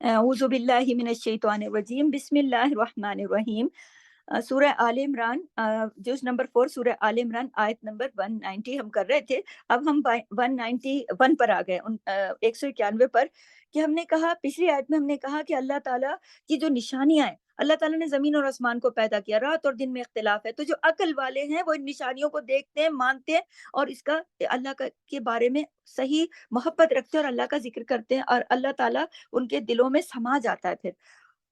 अऊज़ु बिल्लाहि मिनश शैतानिर रजीम बिस्मिल्लाहिर रहमानिर रहीम। सूरह आल इमरान जुज़ नंबर 4 सूरह आल इमरान आयत नंबर 190 हम कर रहे थे। अब हम 191 पर आ गए, 191 पर, कि हमने कहा पिछली आयत में हमने कहा कि अल्लाह ताला की जो निशानियां हैं, अल्लाह ताला ने जमीन और आसमान को पैदा किया, रात और दिन में इख्तिलाफ है, तो जो अक्ल वाले हैं वो इन निशानियों को देखते हैं, मानते हैं और इसका अल्लाह का के बारे में सही मोहब्बत रखते हैं और अल्लाह का जिक्र करते हैं और अल्लाह ताला उनके दिलों में समा जाता है।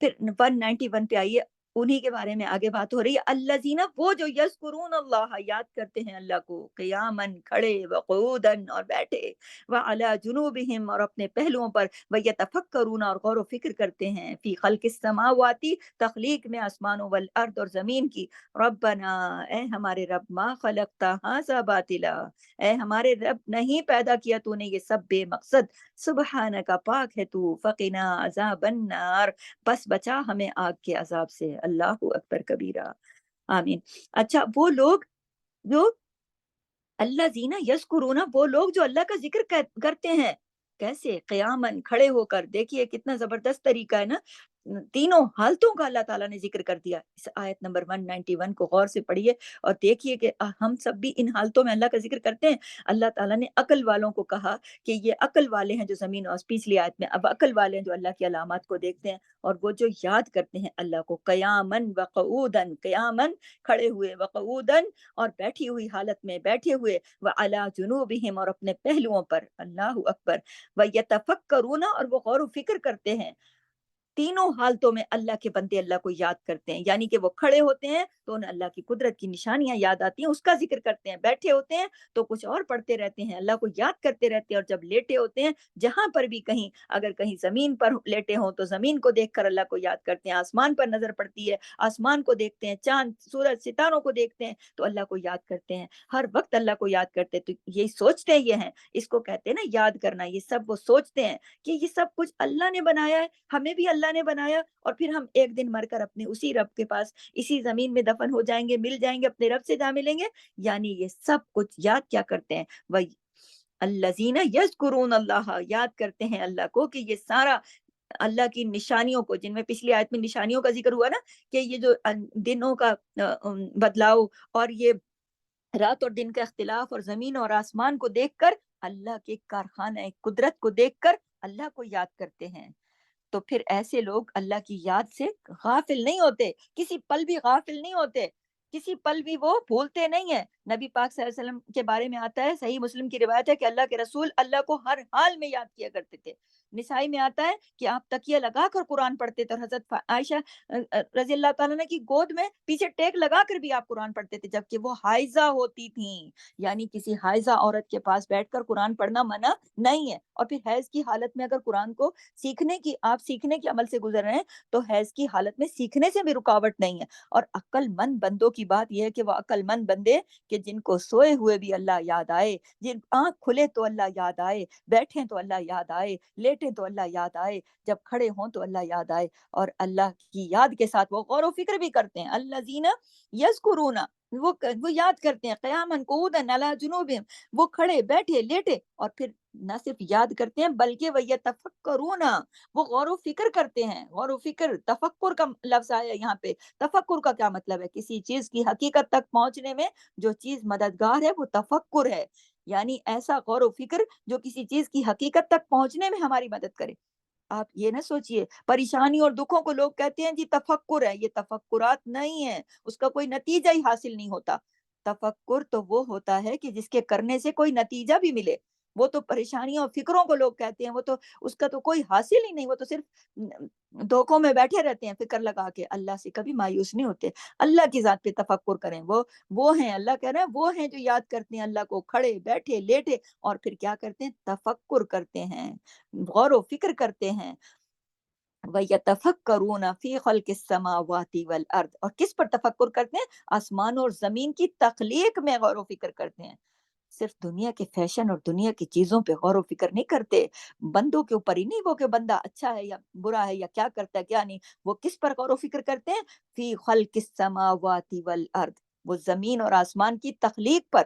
फिर 191 पे आइए, उन्हीं के बारे में आगे बात हो रही है। अल्लज़ीना, वो जो यज़कुरून अल्लाह, याद करते हैं अल्लाह को, क़ियामन, खड़े, व क़ुऊदन, और बैठे, व अला जुनूबिहिम, और अपने पहलुओं पर, व यतफक्करून, और गौर व फिक्र करते हैं, फ़ी ख़ल्क़िस समावाति, तख़लीक़ में आसमानों, वल अर्द, और ज़मीन की। रब्बना, ए हमारे रब, मा ख़लक़ता हाज़ा बातिला, ए हमारे रब, नहीं पैदा किया तूने ये सब बेमकसद। सुब्हानका, पाक है तू, फ़क़िना अज़ाबन नार, बस बचा हमें आग के अजाब से। अल्लाहु अकबर कबीरा। आमीन। अच्छा, वो लोग जो अल्लाज़ीना यज़कुरूना, वो लोग जो अल्लाह का जिक्र करते हैं, कैसे? क़ियामन, खड़े होकर। देखिए कितना जबरदस्त तरीका है ना। तीनों हालतों का अल्लाह ताला ने जिक्र कर दिया। इस आयत नंबर 191 को गौर से पढ़िए और देखिए कि हम सब भी इन हालतों में अल्लाह का जिक्र करते हैं। अल्लाह ताला ने अक्ल वालों को कहा कि ये अक्ल वाले हैं जो ज़मीन, और पिछली आयत में अब अक्ल वाले हैं जो अल्लाह की अलामत को देखते हैं और वो जो याद करते हैं अल्लाह को, क़यामन व क़ऊदन, क़यामन, खड़े हुए, व क़ऊदन, और बैठी हुई हालत में, बैठे हुए, व अला जुनूबिहिम, और अपने पहलुओं पर। अल्लाहु अकबर। व यतफक्करूना, और वो गौर व फिक्र करते हैं। तीनों हालतों में अल्लाह के बंदे अल्लाह को याद करते हैं, यानी कि वो खड़े होते हैं तो उन्हें अल्लाह की कुदरत की निशानियां याद आती हैं, उसका जिक्र करते हैं, बैठे होते हैं तो कुछ और पढ़ते रहते हैं, अल्लाह को याद करते रहते हैं, और जब लेटे होते हैं, जहां पर भी कहीं, अगर कहीं जमीन पर लेटे हों तो जमीन को देखकर अल्लाह को याद करते हैं, आसमान पर नजर पड़ती है, आसमान को देखते हैं, चांद सूरज सितारों को देखते हैं तो अल्लाह को याद करते हैं, हर वक्त अल्लाह को याद करते हैं। तो यही सोचते हैं, ये हैं, इसको कहते हैं ना याद करना। ये सब वो सोचते हैं कि ये सब कुछ अल्लाह ने बनाया है, हमें भी अल्लाह ने बनाया, और फिर हम एक दिन मरकर अपने उसी रब के पास, इसी जमीन में दफन हो जाएंगे, मिल जाएंगे, अपने रब से जा मिलेंगे। यानी ये सब कुछ याद क्या करते हैं? वही अल्लज़ीना यज़कुरून अल्लाह, याद करते हैं अल्लाह को, कि ये सारा अल्लाह की निशानियों को, जिनमें पिछली आयत में निशानियों का जिक्र हुआ ना, कि ये जो दिनों का बदलाव, और ये रात और दिन का इख्तिलाफ, और जमीन और आसमान को देखकर, अल्लाह के कारखाना कुदरत को देखकर अल्लाह को याद करते हैं। तो फिर ऐसे लोग अल्लाह की याद से गाफिल नहीं होते, किसी पल भी गाफिल नहीं होते, किसी पल भी वो भूलते नहीं है। नबी पाक सल्लल्लाहु अलैहि वसल्लम के बारे में आता है, सही मुस्लिम की रिवायत है, कि अल्लाह के रसूल अल्लाह को हर हाल में याद किया करते थे। निसाई में आता है कि आप तकिया लगाकर कुरान पढ़ते थे, और हजरत आयशा रजी अल्लाह ताला ने की गोद में पीछे टेक लगाकर भी आप कुरान पढ़ते थे, जबकि वो हाइजा होती थी। यानी किसी हाइजा औरत के पास बैठकर कुरान पढ़ना मना नहीं है। और फिर हैज की हालत में अगर कुरान को सीखने के अमल से गुजर रहे हैं, तो हैज की हालत में सीखने से भी रुकावट नहीं है। और अक्लमंद बंदों की बात यह है कि वो अक्लमंद बंदे, कि जिनको सोए हुए भी अल्लाह याद आए, जिन आंख खुले तो अल्लाह याद आए, बैठे तो अल्लाह याद आए, लेटे तो अल्लाह याद आए, जब खड़े हों तो अल्लाह याद आए, और अल्लाह की याद के साथ वो गौर व फिक्र भी करते हैं। अल्लज़ीना यज़कुरूना, वो याद करते हैं, क़यामन, क़ुऊदन, अला जुनूबिहिम, वो खड़े, बैठे, लेटे, और फिर न सिर्फ याद करते हैं, बल्कि वयतफक्करूना, वो गौर व फिक्र करते हैं। गौर व फिक्र, तफक्कुर का लफ्ज आया यहाँ पे। तफक्कुर का क्या मतलब है? किसी चीज की हकीकत तक पहुंचने में जो चीज मददगार है वो तफक्कुर है। यानी ऐसा गौर व फिक्र जो किसी चीज की हकीकत तक पहुंचने में हमारी मदद करे। आप ये ना सोचिए, परेशानी और दुखों को लोग कहते हैं जी तफक्कुर है, ये तफक्कुरात नहीं है, उसका कोई नतीजा ही हासिल नहीं होता। तफक्कुर तो वो होता है कि जिसके करने से कोई नतीजा भी मिले। वो तो परेशानियों और फिक्रों को लोग कहते हैं, वो तो उसका तो कोई हासिल ही नहीं, वो तो सिर्फ धोखों में बैठे रहते हैं फिक्र लगा के, अल्लाह से कभी मायूस नहीं होते। अल्लाह की जात पे तफक्कुर करें, वो हैं, अल्लाह कह रहे हैं, वो हैं जो याद करते हैं अल्लाह को, खड़े, बैठे, लेटे, और फिर क्या करते हैं? तफक्कुर करते हैं, गौर व फिक्र करते हैं। वयतफक्करूना फी खल्किस समावाति वल अर्द, और किस पर तफक्कुर करते हैं? आसमान और जमीन की तख्लीक में गौर व फिक्र करते हैं। सिर्फ दुनिया के फैशन और दुनिया की चीजों पे गौर व फिक्र नहीं करते, बंदों के ऊपर ही नहीं, वो कि बंदा अच्छा है या बुरा है, या क्या करता है क्या नहीं। वो किस पर गौर व फिक्र करते हैं? फी खल्किस समावाति वल अर्द, वो जमीन और आसमान की तख्लीक पर।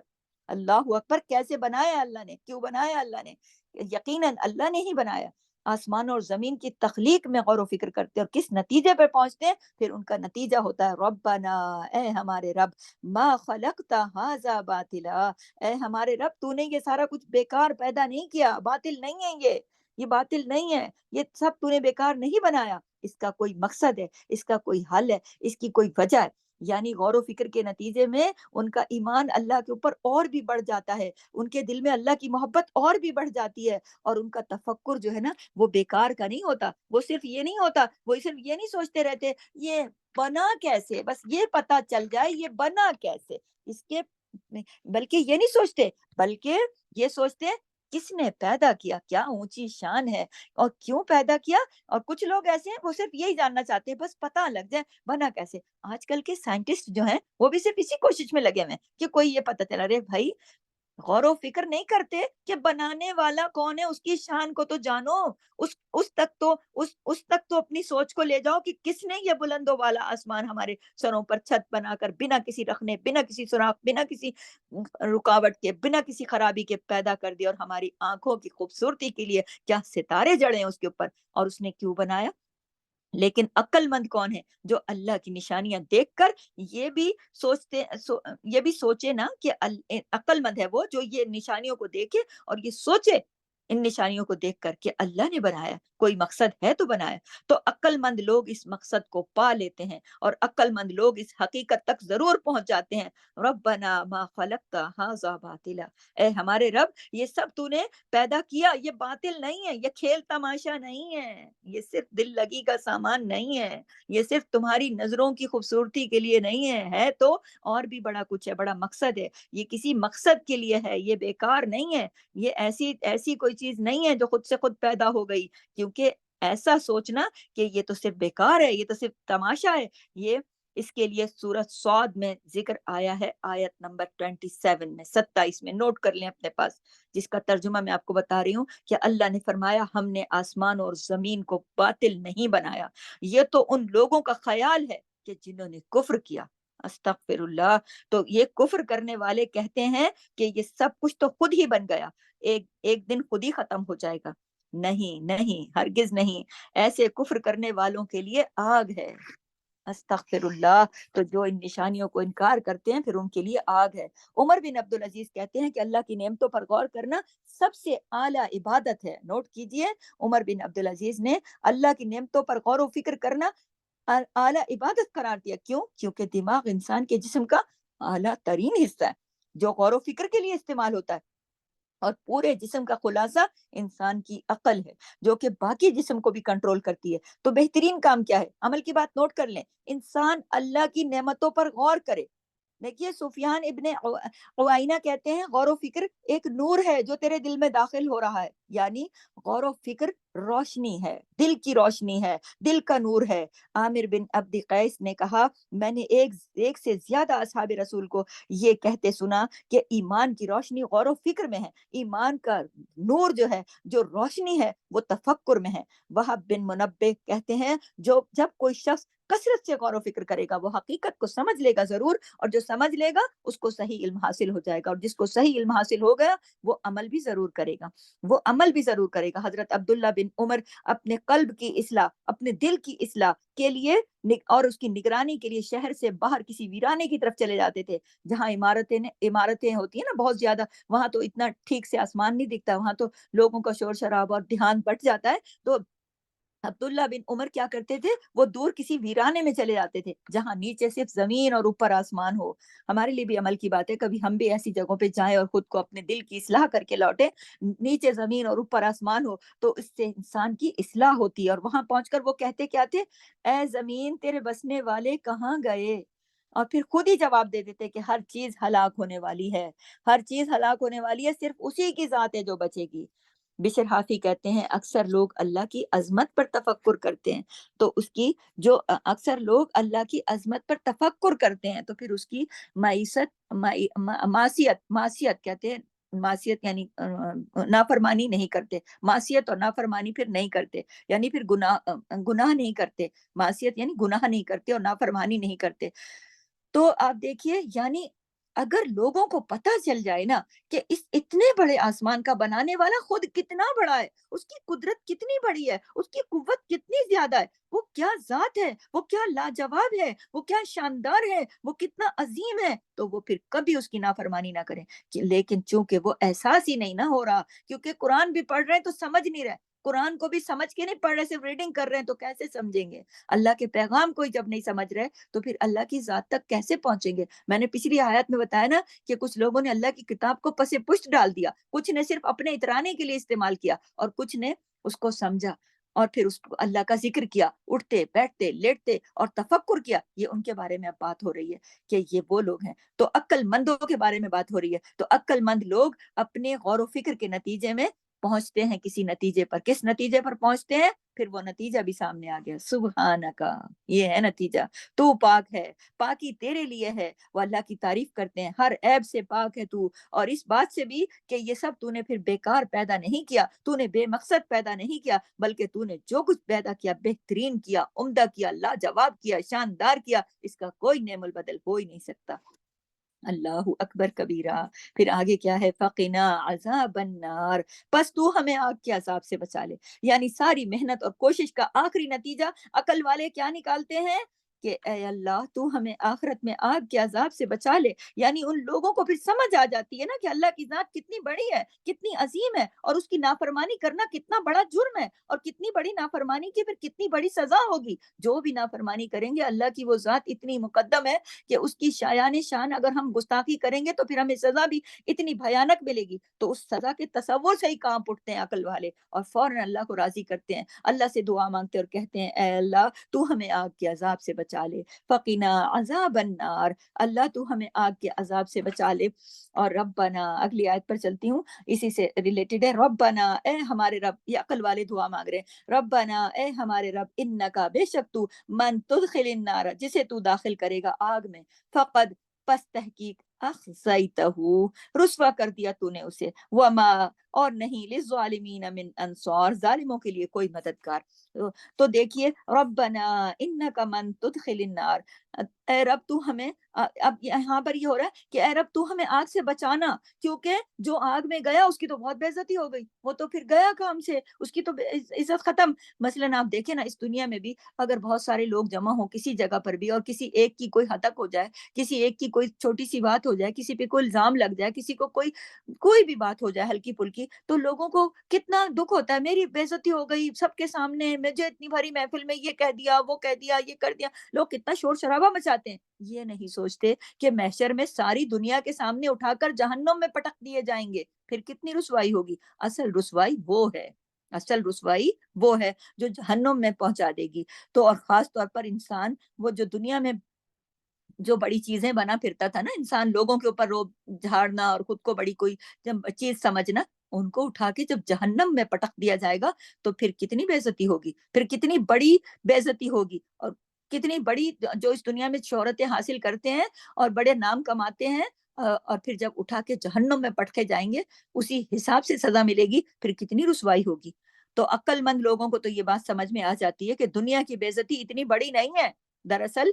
अल्लाह अकबर, कैसे बनाया अल्लाह ने, क्यों बनाया अल्लाह ने? यकीनन अल्लाह ने ही बनाया। آسمان اور زمین کی تخلیق میں غور و فکر کرتے ہیں اور کس نتیجے پہ پہنچتے ہیں، پھر ان کا نتیجہ ہوتا ہے ربنا، اے ہمارے رب، ما خلقت ھذا باطلا، اے ہمارے رب تو نے یہ سارا کچھ بیکار پیدا نہیں کیا، باطل نہیں ہے یہ باطل نہیں ہے، یہ سب تو نے بیکار نہیں بنایا، اس کا کوئی مقصد ہے، اس کا کوئی حل ہے، اس کی کوئی وجہ ہے۔ یعنی غور و فکر کے نتیجے میں ان کا ایمان اللہ کے اوپر اور بھی بڑھ جاتا ہے، ان کے دل میں اللہ کی محبت اور بھی بڑھ جاتی ہے، اور ان کا تفکر جو ہے نا وہ بیکار کا نہیں ہوتا، وہ صرف یہ نہیں ہوتا، وہ صرف یہ نہیں سوچتے رہتے یہ بنا کیسے، بس یہ پتا چل جائے یہ بنا کیسے، اس کے بلکہ یہ نہیں سوچتے، بلکہ یہ سوچتے ہیں کس نے پیدا کیا، کیا اونچی شان ہے اور کیوں پیدا کیا۔ اور کچھ لوگ ایسے ہیں وہ صرف یہی جاننا چاہتے ہیں بس پتہ لگ جائے بنا کیسے۔ آج کل کے سائنٹسٹ جو ہیں وہ بھی صرف اسی کوشش میں لگے ہوئے ہیں کہ کوئی یہ پتہ چلا رہے بھائی، غور و فکر نہیں کرتے کہ بنانے والا کون ہے، اس کی شان کو تو جانو، اس تک تو اپنی سوچ کو لے جاؤ کہ کس نے یہ بلند و بالا آسمان ہمارے سروں پر چھت بنا کر بنا کسی رکھنے، بنا کسی سوراخ، بنا کسی رکاوٹ کے، بنا کسی خرابی کے پیدا کر دیا، اور ہماری آنکھوں کی خوبصورتی کے لیے کیا ستارے جڑے ہیں اس کے اوپر، اور اس نے کیوں بنایا۔ لیکن عقل مند کون ہے؟ جو اللہ کی نشانیاں دیکھ کر یہ بھی یہ بھی سوچے نا کہ عقل مند ہے وہ جو یہ نشانیوں کو دیکھے اور یہ سوچے ان نشانیوں کو دیکھ کر کہ اللہ نے بنایا، کوئی مقصد ہے تو بنایا۔ تو عقل مند لوگ اس مقصد کو پا لیتے ہیں اور عقل مند لوگ اس حقیقت تک ضرور پہنچ جاتے ہیں، ربنا ما خلقت ھذا باطلا، اے ہمارے رب یہ سب تو نے پیدا کیا، یہ باطل نہیں ہے، یہ کھیل تماشا نہیں ہے، یہ صرف دل لگی کا سامان نہیں ہے، یہ صرف تمہاری نظروں کی خوبصورتی کے لیے نہیں ہے تو اور بھی بڑا کچھ ہے، بڑا مقصد ہے، یہ کسی مقصد کے لیے ہے، یہ بیکار نہیں ہے، یہ ایسی کوئی چیز نہیں ہے جو خود سے خود پیدا ہو گئی، کیونکہ ایسا سوچنا کہ یہ تو صرف بیکار ہے، یہ تو صرف تماشا ہے، یہ اس کے لیے سورۃ صاد میں ذکر آیا ہے، آیت نمبر 27 میں، 27 میں، نوٹ کر لیں اپنے پاس، جس کا ترجمہ میں آپ کو بتا رہی ہوں کہ اللہ نے فرمایا ہم نے آسمان اور زمین کو باطل نہیں بنایا، یہ تو ان لوگوں کا خیال ہے کہ جنہوں نے کفر کیا، استغفر اللہ۔ تو یہ کفر کرنے والے کہتے ہیں کہ یہ سب کچھ تو خود ہی بن گیا، ایک دن خود ہی ختم ہو جائے گا۔ نہیں نہیں، ہرگز نہیں، ایسے کفر کرنے والوں کے لیے آگ ہے، استغفر اللہ۔ تو جو ان نشانیوں کو انکار کرتے ہیں پھر ان کے لیے آگ ہے۔ عمر بن عبدالعزیز کہتے ہیں کہ اللہ کی نعمتوں پر غور کرنا سب سے اعلیٰ عبادت ہے، نوٹ کیجئے، عمر بن عبدالعزیز نے اللہ کی نعمتوں پر غور و فکر کرنا اعلیٰ عبادت قرار دیا، کیوں؟ کیونکہ دماغ انسان کے جسم کا اعلیٰ ترین حصہ ہے جو غور و فکر کے لیے استعمال ہوتا ہے، اور پورے جسم کا خلاصہ انسان کی عقل ہے جو کہ باقی جسم کو بھی کنٹرول کرتی ہے۔ تو بہترین کام کیا ہے؟ عمل کی بات نوٹ کر لیں، انسان اللہ کی نعمتوں پر غور کرے۔ دیکھیے سفیان ابن عوینہ کہتے ہیں غور و فکر ایک نور ہے جو تیرے دل میں داخل ہو رہا ہے، یعنی غور و فکر روشنی ہے، دل کی روشنی ہے، دل کا نور ہے۔ عامر بن عبد قیس نے کہا میں نے ایک سے زیادہ اصحاب رسول کو یہ کہتے سنا کہ ایمان کی روشنی غور و فکر میں ہے، ایمان کا نور جو ہے، جو روشنی ہے وہ تفکر میں ہے۔ وہب بن منبہ کہتے ہیں جب کوئی شخص کثرت سے غور و فکر کرے گا وہ حقیقت کو سمجھ لے گا ضرور، اور جو سمجھ لے گا اس کو صحیح علم حاصل ہو جائے گا، اور جس کو صحیح علم حاصل ہو گیا وہ عمل بھی ضرور کرے گا، وہ عمل بھی ضرور کرے گا۔ حضرت عبداللہ بن عمر اپنے قلب کی اصلاح، اپنے دل کی اصلاح کے لیے اور اس کی نگرانی کے لیے شہر سے باہر کسی ویرانے کی طرف چلے جاتے تھے جہاں عمارتیں ہوتی ہیں نا بہت زیادہ، وہاں تو اتنا ٹھیک سے آسمان نہیں دکھتا، وہاں تو لوگوں کا شور شرابہ اور دھیان بٹ جاتا ہے۔ تو عبداللہ بن عمر کیا کرتے تھے، وہ دور کسی ویرانے میں چلے جاتے تھے جہاں نیچے صرف زمین اور اوپر آسمان ہو۔ ہمارے لیے بھی عمل کی بات ہے، کبھی ہم بھی ایسی جگہوں پہ جائیں اور خود کو اپنے دل کی اصلاح کر کے لوٹیں، نیچے زمین اور اوپر آسمان ہو تو اس سے انسان کی اصلاح ہوتی ہے۔ اور وہاں پہنچ کر وہ کہتے کیا تھے، اے زمین تیرے بسنے والے کہاں گئے، اور پھر خود ہی جواب دے دیتے کہ ہر چیز ہلاک ہونے والی ہے، ہر چیز ہلاک ہونے والی ہے، صرف اسی کی ذات ہے جو بچے گی۔ بشر حافی کہتے ہیں اکثر لوگ اللہ کی عظمت پر تفکر کرتے ہیں، تو اس کی جو اکثر لوگ اللہ کی عظمت پر تفکر کرتے ہیں تو پھر اس کی معصیت کہتے ہیں، معصیت یعنی نافرمانی نہیں کرتے، معصیت اور نافرمانی پھر نہیں کرتے، یعنی پھر گناہ نہیں کرتے، معصیت یعنی گناہ نہیں کرتے اور نافرمانی نہیں کرتے۔ تو آپ دیکھیے یعنی اگر لوگوں کو پتہ چل جائے نا کہ اس اتنے بڑے آسمان کا بنانے والا خود کتنا بڑا ہے، اس کی قدرت کتنی بڑی ہے، اس کی قوت کتنی زیادہ ہے، وہ کیا ذات ہے، وہ کیا لاجواب ہے، وہ کیا شاندار ہے، وہ کتنا عظیم ہے، تو وہ پھر کبھی اس کی نافرمانی نہ کریں۔ لیکن چونکہ وہ احساس ہی نہیں نہ ہو رہا، کیونکہ قرآن بھی پڑھ رہے ہیں تو سمجھ نہیں رہے، قرآن کو بھی سمجھ کے نہیں پڑھ رہے، صرف ریڈنگ کر رہے ہیں، تو کیسے سمجھیں گے؟ اللہ کے پیغام کو ہی جب نہیں سمجھ رہے تو پھر اللہ کی ذات تک کیسے پہنچیں گے؟ میں نے پچھلی آیت میں بتایا نا کہ کچھ لوگوں نے اللہ کی کتاب کو پس پشت ڈال دیا، کچھ نے صرف اپنے اترانے کے لیے استعمال کیا، اور کچھ نے اس کو سمجھا اور پھر اس کو اللہ کا ذکر کیا، اٹھتے بیٹھتے لیٹتے اور تفکر کیا۔ یہ ان کے بارے میں اب بات ہو رہی ہے کہ یہ وہ لوگ ہیں۔ تو عقل مندوں کے بارے میں بات ہو رہی ہے، تو عقل مند لوگ اپنے غور و فکر کے نتیجے میں پہنچتے ہیں کسی نتیجے پر۔ کس نتیجے پر پہنچتے ہیں؟ پھر وہ نتیجہ بھی سامنے آ گیا، سبحانکا، یہ ہے نتیجہ، تو پاک ہے، پاکی تیرے لیے ہے۔ وہ اللہ کی تعریف کرتے ہیں، ہر عیب سے پاک ہے تو، اور اس بات سے بھی کہ یہ سب تو نے پھر بیکار پیدا نہیں کیا، تو نے بے مقصد پیدا نہیں کیا، بلکہ تو نے جو کچھ پیدا کیا بہترین کیا، عمدہ کیا، لاجواب کیا، شاندار کیا، اس کا کوئی نعم البدل ہو ہی نہیں سکتا۔ اللہ اکبر کبیرہ۔ پھر آگے کیا ہے؟ فقنا عذاب النار، پس تو ہمیں آگ کے عذاب سے بچا لے۔ یعنی ساری محنت اور کوشش کا آخری نتیجہ عقل والے کیا نکالتے ہیں کہ اے اللہ تو ہمیں آخرت میں آگ کے عذاب سے بچا لے۔ یعنی ان لوگوں کو پھر سمجھ آ جاتی ہے نا کہ اللہ کی ذات کتنی بڑی ہے، کتنی عظیم ہے، اور اس کی نافرمانی کرنا کتنا بڑا جرم ہے، اور کتنی بڑی نافرمانی کی پھر کتنی بڑی سزا ہوگی۔ جو بھی نافرمانی کریں گے، اللہ کی وہ ذات اتنی مقدم ہے کہ اس کی شایان شان اگر ہم گستاخی کریں گے تو پھر ہمیں سزا بھی اتنی بھیانک ملے گی۔ تو اس سزا کے تصور سے ہی کانپ اٹھتے ہیں عقل والے، اور فوراً اللہ کو راضی کرتے ہیں، اللہ سے دعا مانگتے اور کہتے ہیں اے اللہ تو ہمیں آگ کے عذاب سے بچا لے۔ فقنا عذاب النار، اللہ تو ہمیں آگ کے عذاب سے بچا لے۔ اور ربنا، اگلی آیت پر چلتی ہوں، اسی سے ریلیٹڈ ہے۔ ربنا، اے ہمارے رب، یہ عقل والے دعا مانگ رہے ہیں، ربنا اے ہمارے رب، انکا بے شک تو، من تدخل النار جسے تو داخل کرے گا آگ میں، فقد پس تحقیق، اخزیتہ رسوا کر دیا تو نے اسے، وما اور نہیں، للظالمین من انصار ظالموں کے لیے کوئی مددگار۔ تو دیکھیے، ربنا انک من تدخل النار، اے رب تو ہمیں، اب یہاں پر یہ ہو رہا ہے کہ اے رب تو ہمیں آگ سے بچانا، کیونکہ جو آگ میں گیا اس کی تو بہت بے عزتی ہو گئی، وہ تو پھر گیا کام سے، اس کی تو عزت ختم۔ مثلاً آپ دیکھیں نا، اس دنیا میں بھی اگر بہت سارے لوگ جمع ہوں کسی جگہ پر بھی، اور کسی ایک کی کوئی ہتک ہو جائے، کسی ایک کی کوئی چھوٹی سی بات ہو جائے، کسی پہ کوئی الزام لگ جائے، کسی کو کوئی بھی بات ہو جائے ہلکی پھلکی، تو لوگوں کو کتنا دکھ ہوتا ہے، میری بے عزتی ہو گئی سب کے سامنے، مجھے اتنی بھاری محفل میں یہ کہہ دیا، وہ کہہ دیا، یہ کر دیا، لوگ کتنا شور شرابہ مچاتے ہیں۔ یہ نہیں سوچتے کہ محشر میں ساری دنیا کے سامنے اٹھا کر جہنم میں پٹک دیے جائیں گے، پھر کتنی رسوائی ہوگی۔ اصل رسوائی وہ ہے، اصل رسوائی وہ ہے جو جہنم میں پہنچا دے گی۔ تو اور خاص طور پر انسان، وہ جو دنیا میں جو بڑی چیزیں بنا پھرتا تھا نا انسان، لوگوں کے اوپر روب جھاڑنا اور خود کو بڑی کوئی چیز سمجھنا، ان کو اٹھا کے جب جہنم میں پٹک دیا جائے گا تو پھر کتنی بے عزتی ہوگی، پھر کتنی بڑی بے عزتی ہوگی، اور کتنی بڑی جو اس دنیا میں شہرتیں حاصل کرتے ہیں اور بڑے نام کماتے ہیں، اور پھر جب اٹھا کے جہنم میں پٹکے جائیں گے اسی حساب سے سزا ملے گی، پھر کتنی رسوائی ہوگی۔ تو عقل مند لوگوں کو تو یہ بات سمجھ میں آ جاتی ہے کہ دنیا کی بے عزتی اتنی بڑی نہیں ہے، دراصل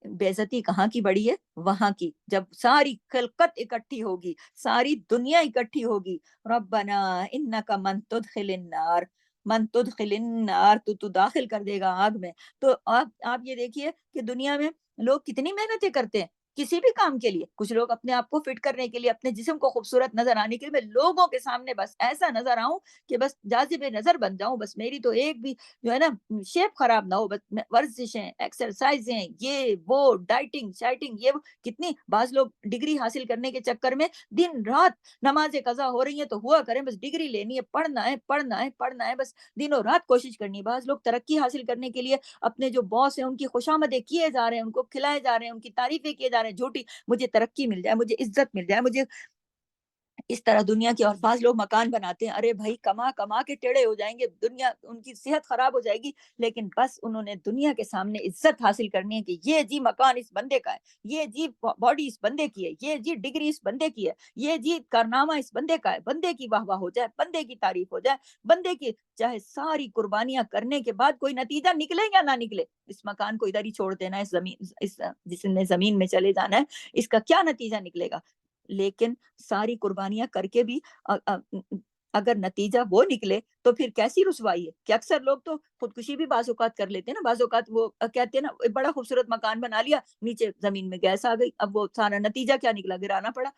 بے عزتی کہاں کی بڑی ہے؟ وہاں کی، جب ساری خلقت اکٹھی ہوگی، ساری دنیا اکٹھی ہوگی، ربنا انک من تدخل النار، من تدخل النار، تو داخل کر دے گا آگ میں۔ تو آپ یہ دیکھیے کہ دنیا میں لوگ کتنی محنتیں کرتے ہیں کسی بھی کام کے لیے، کچھ لوگ اپنے آپ کو فٹ کرنے کے لیے، اپنے جسم کو خوبصورت نظر آنے کے لیے، میں لوگوں کے سامنے بس ایسا نظر آؤں کہ بس جاذب نظر بن جاؤں، بس میری تو ایک بھی جو ہے نا شیپ خراب نہ ہو، بس ورزشیں، ایکسرسائزیں، یہ وہ ڈائٹنگ شائٹنگ، یہ وہ، کتنی بعض لوگ ڈگری حاصل کرنے کے چکر میں دن رات نمازیں قضا ہو رہی ہیں تو ہوا کریں، بس ڈگری لینی ہے، پڑھنا ہے پڑھنا ہے پڑھنا ہے، بس دنوں رات کوشش کرنی ہے۔ بعض لوگ ترقی حاصل کرنے کے لیے اپنے جو باس ہیں ان کی خوشامدیں کیے جا رہے ہیں، ان کو کھلائے جا رہے ہیں، ان کی تعریفیں کیے جا رہے ہیں جھوٹی، مجھے ترقی مل جائے، مجھے عزت مل جائے، مجھے इस तरह दुनिया के और बाज़ लोग मकान बनाते हैं, अरे भाई कमा कमा के टेढ़े हो जाएंगे, दुनिया उनकी सेहत खराब हो जाएगी, लेकिन बस उन्होंने दुनिया के सामने इज्जत हासिल करनी है कि ये जी मकान इस बंदे का है, ये जी बॉडी इस बंदे की है, ये जी डिग्री इस बंदे की है, ये जी कारनामा इस बंदे का है, बंदे की वाह वाह हो जाए, बंदे की तारीफ हो जाए, बंदे की, चाहे सारी कुर्बानियां करने के बाद कोई नतीजा निकले या ना निकले, इस मकान को इधर ही छोड़ देना है, इस जमीन, इस जिसने जमीन में चले जाना है, इसका क्या नतीजा निकलेगा। लेकिन सारी कुर्बानियां करके भी अगर नतीजा वो निकले तो फिर कैसी रुसवाई है कि अक्सर लोग तो खुदकुशी भी बाज़ औक़ात कर लेते हैं ना, बाज़ औक़ात वो कहते हैं ना, एक बड़ा खूबसूरत मकान बना लिया, नीचे जमीन में गैस आ गई, अब वो सारा नतीजा क्या निकला, गिराना पड़ा,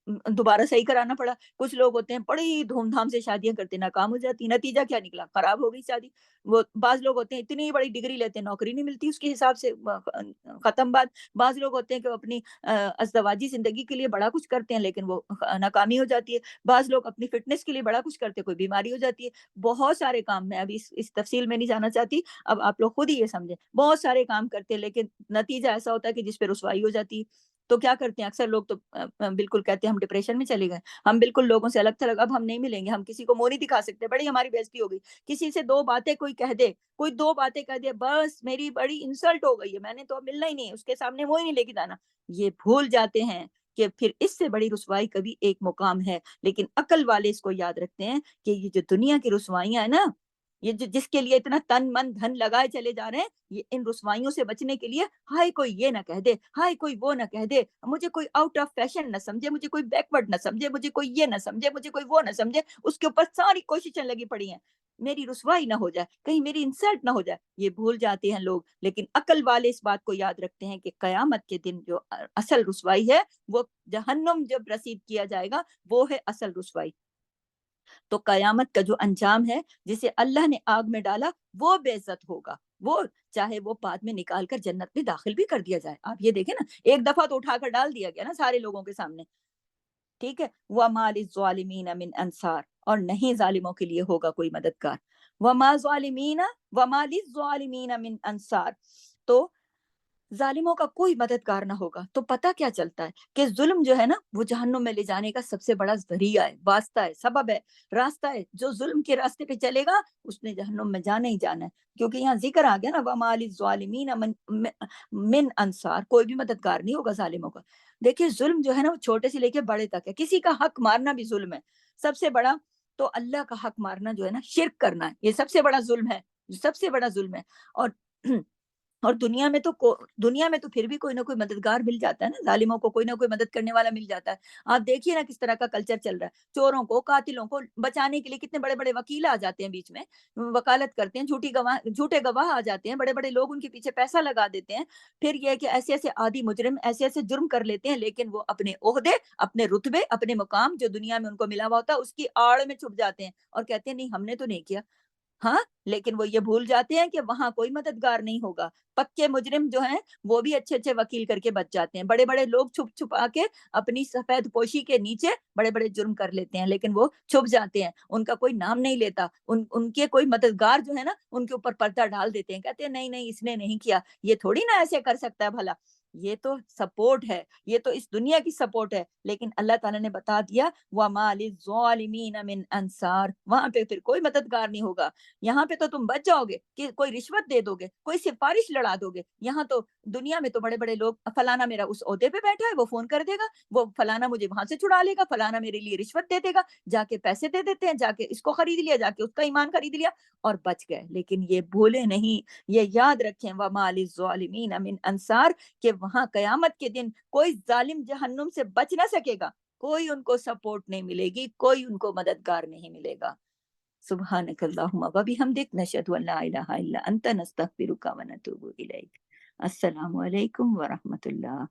दोबारा सही कराना पड़ा। कुछ लोग होते हैं बड़ी धूमधाम से शादियां करते, नाकाम हो जाती, नतीजा क्या निकला, खराब हो गई शादी। वो बाज लोग होते हैं इतनी बड़ी डिग्री लेते हैं, नौकरी नहीं मिलती उसके हिसाब से, खत्म बात। बाज लोग होते हैं कि वो अपनी अज़दवाजी जिंदगी के लिए बड़ा कुछ करते हैं, लेकिन वो नाकामी हो जाती है। बाज लोग अपनी फिटनेस के लिए बड़ा कुछ करते हैं, कोई बीमारी हो जाती है। बहुत सारे काम, मैं अभी इस तफसील में नहीं जाना चाहती, अब आप लोग खुद ही ये समझें, बहुत सारे काम करते हैं, लेकिन नतीजा ऐसा होता है कि जिस पे रुसवाई हो जाती है। तो क्या करते हैं अक्सर लोग, तो बिल्कुल कहते हैं हम डिप्रेशन में चले गए, हम बिल्कुल लोगों से अलग थलग, अब हम नहीं मिलेंगे, हम किसी को मुँह नहीं दिखा सकते, बड़ी हमारी बेइज्जती हो गई। किसी से 2 बातें कोई कह दे, कोई 2 बातें कह दे, बस मेरी बड़ी इंसल्ट हो गई है, मैंने तो अब मिलना ही नहीं है, उसके सामने मुँह ही नहीं लेके जाना। ये भूल जाते हैं कि फिर इससे बड़ी रुसवाई कभी एक मुकाम है, लेकिन अक्ल वाले इसको याद रखते हैं कि ये जो दुनिया की रुसवाइयाँ है ना, ये जो जिसके लिए इतना तन मन धन लगाए चले जा रहे हैं, ये इन रुसवाइयों से बचने के लिए, हाय कोई ये ना कह दे, हाय कोई वो ना कह दे, मुझे कोई आउट ऑफ फैशन ना समझे, मुझे कोई बैकवर्ड ना समझे, मुझे कोई ये ना समझे, मुझे कोई वो ना समझे, उसके ऊपर सारी कोशिशें लगी पड़ी हैं। मेरी रुसवाई ना हो जाए, कहीं मेरी इंसल्ट ना हो जाए, ये भूल जाते हैं लोग। लेकिन अक्ल वाले इस बात को याद रखते हैं कि कयामत के दिन जो असल रुसवाई है, वो जहन्नुम जब रसीद किया जाएगा, वो है असल रुसवाई। तो कयामत का जो अंजाम है, जिसे अल्लाह ने आग में डाला, वो बेइज्जत होगा। वो चाहे वो बाद में निकाल कर जन्नत में दाखिल भी कर दिया जाए। आप ये देखें ना, एक दफा तो उठाकर डाल दिया गया ना सारे लोगों के सामने, ठीक है? वमा लिज़्ज़ालिमीन मिन अंसार, और नहीं जालिमों के लिए होगा कोई मददगार। वमा लिज़्ज़ालिमीन मिन अंसार। तो ज़ालिमों का कोई मददगार ना होगा। तो पता क्या चलता है कि ज़ुल्म जो है ना, वो जहन्नुम में ले जाने का सबसे बड़ा ज़रिया है, वास्ता है, सबब है, रास्ता है। जो ज़ुल्म के रास्ते पे चलेगा, उसने जहन्नुम में जाना ही जाना है। क्योंकि यहाँ ज़िक्र आ गया ना, वमा लिज़्ज़ालिमीन मिन अंसार, कोई भी मददगार नहीं होगा ज़ालिमों का। देखिए ज़ुल्म जो है ना, वो छोटे से लेके बड़े तक है। किसी का हक मारना भी ज़ुल्म है। सबसे बड़ा तो अल्लाह का हक मारना जो है ना, शिर्क करना है, ये सबसे बड़ा ज़ुल्म है, सबसे बड़ा ज़ुल्म है। और और दुनिया में तो फिर भी कोई ना कोई मददगार मिल जाता है ना, ज़ालिमों को कोई ना कोई मदद करने वाला मिल जाता है। आप देखिए ना किस तरह का कल्चर चल रहा है। चोरों को, कातिलों को बचाने के लिए कितने बड़े-बड़े वकील आ जाते हैं बीच में, वकालत करते हैं, झूठे गवाह आ जाते हैं, बड़े-बड़े लोग उनके पीछे पैसा लगा देते हैं। फिर ये है कि ऐसे-ऐसे आदी मुजरिम ऐसे-ऐसे जुर्म कर लेते हैं, लेकिन वो अपने ओहदे, अपने रुतबे, अपने मुकाम जो दुनिया में उनको मिला हुआ होता है, उसकी आड़ में छुप जाते हैं और कहते हैं नहीं हमने तो नहीं किया। हाँ, लेकिन वो ये भूल जाते हैं कि वहाँ कोई मददगार नहीं होगा। पक्के मुजरिम जो हैं, वो भी अच्छे-अच्छे वकील करके बच जाते हैं। बड़े-बड़े लोग छुप-छुपा के अपनी सफ़ेद पोशी के नीचे बड़े-बड़े जुर्म कर लेते हैं, लेकिन वो छुप जाते हैं। उनका कोई नाम नहीं लेता। उनके कोई मददगार जो है ना, उनके ऊपर पर्दा डाल देते हैं। कहते हैं नहीं-नहीं इसने नहीं किया, ये थोड़ी ना ऐसे कर सकता है भला। ये तो सपोर्ट है, ये तो इस दुनिया की सपोर्ट है। लेकिन अल्लाह ताला ने बता दिया वमा लिज़्ज़ालिमीन मिन अंसार, वहाँ पे फिर कोई मददगार नहीं होगा। यहाँ पे तो तुम बच जाओगे कि कोई रिश्वत दे दोगे, कोई सिफारिश लड़ा दोगे। यहाँ तो दुनिया में तो बड़े-बड़े लोग, फलाना मेरा उस ओहदे पे बैठा है, वो फ़ोन कर देगा, वो फलाना मुझे वहाँ से छुड़ा लेगा, फलाना मेरे लिए रिश्वत दे देगा, जाके पैसे दे देते हैं, जाके इसको खरीद लिया, जाके उसका ईमान खरीद लिया और बच गए। लेकिन ये भूले नहीं, ये याद रखें वमा लिज़्ज़ालिमीन मिन अंसार, कि वहाँ कयामत के दिन कोई ज़ालिम जहन्नुम से बच ना सकेगा, कोई उनको सपोर्ट नहीं मिलेगी, कोई उनको मददगार नहीं मिलेगा। सुब्हानक अल्लाहुम्मा व बिहम्दिक नशहदु अन ला इलाहा इल्ला अंता नस्तगफिरुका व नतूबु इलैक। अस्सलामु अलैकुम व रहमतुल्लाह।